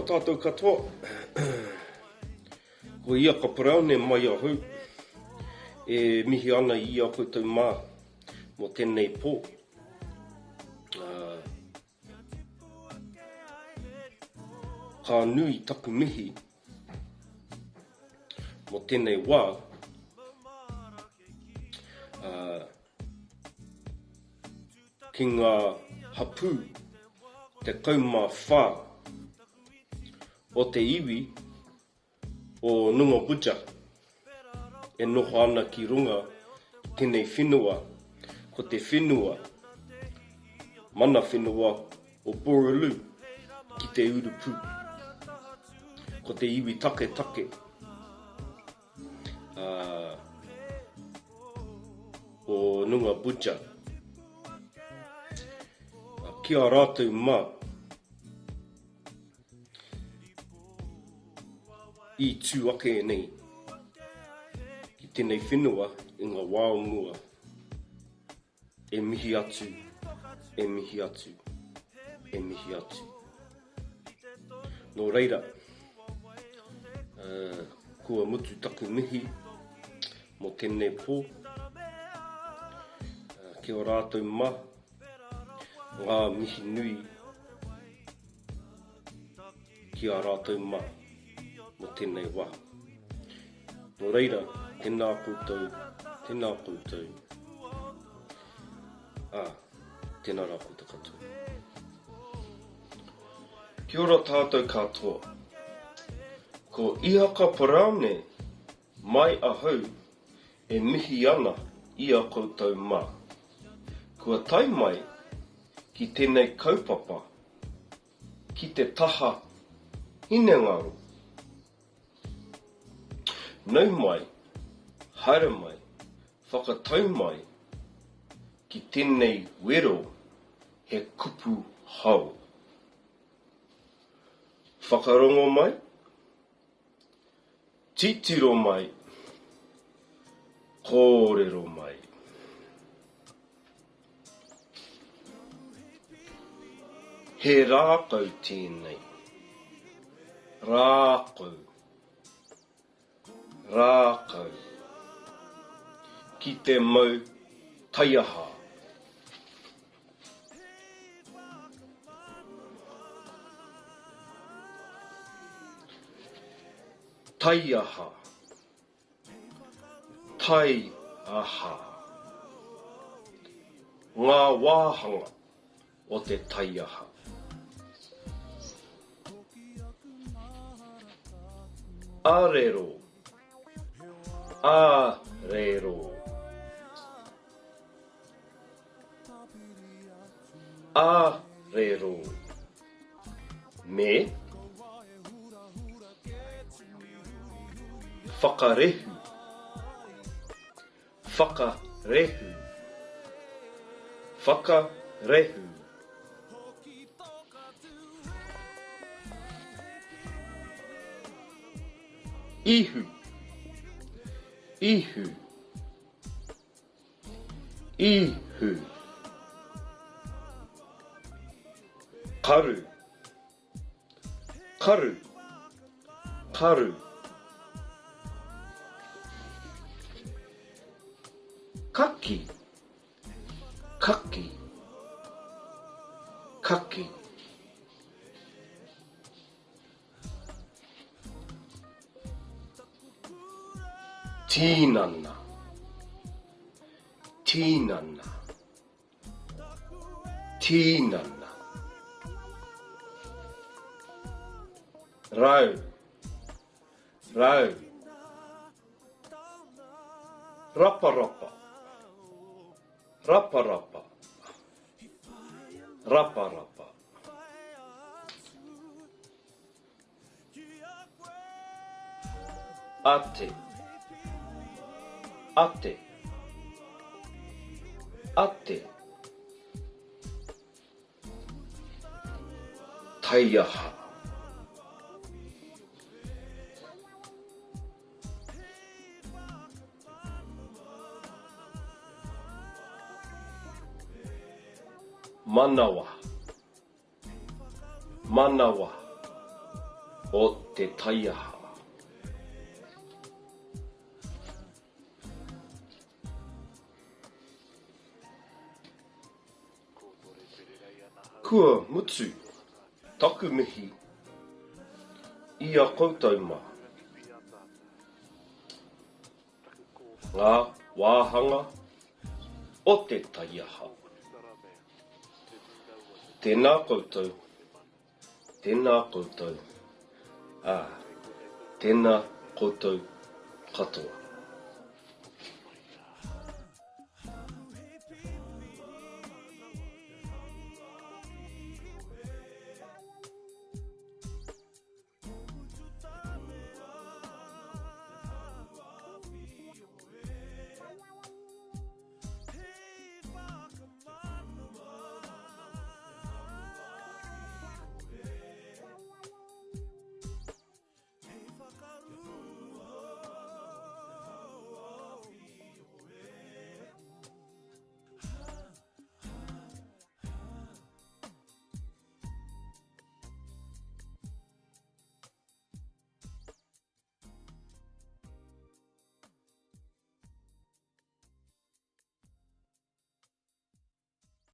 tātou katoa. Ko IHAKA PARAONE mai ahau. E mihi ana I a koutou mā mo TÄNEI pō. Ka nui taku mihi mo tēnei wā. Ki ngā hapū te kaumā whā o te iwi o nunga buja e noho ana ki runga tēnei whenua ko te whenua mana whenua o Borolu ki te urupu ko te iwi take take o nunga buja. Kia rātou mā I tū ake nei ki tēnei whenua I ngā wāonua e mihi atu, e mihi atu, e mihi atu. Nō reira, kua mutu taku mihi mo tēnei pō. Kia rātou mā ngā mihi nui ki a rātou mā mo tēnei wā. Nō reira, tēnā koutou, tēnā koutou. Tēnā rā koutou katoa. Kia ora tātou katoa. Ko IHAKA PARAONE mai ahau e mihi ana I a koutou mā. Kua tai mai ki tēnei kaupapa, ki te taha hinengaro. Nau mai, haere mai, whakatau mai, ki tēnei wero he kupu hau. Whakarongo mai, titiro mai, kōrero mai. He rākau tēnei, rākau, rākau, ki te mau TAIAHA. TAIAHA, TAIAHA, ngā wāhanga o te TAIAHA. Arero, arero, arero, me, whakarehu, whakarehu, whakarehu. Ihu, ihu, ihu. Karu, karu, karu. Kaki, kaki, kaki. Tinana, tinana, tinana. Rau, rau. Rapa rapa, rapa rapa, rapa rapa. Ate. Ate, ate, TAIAHA, manawa, manawa, o te taiaha. Kua mutu taku mihi i a koutou mā. Ngā wāhanga o te taiaha. Tēnā koutou, tēnā koutou, tēnā koutou katoa.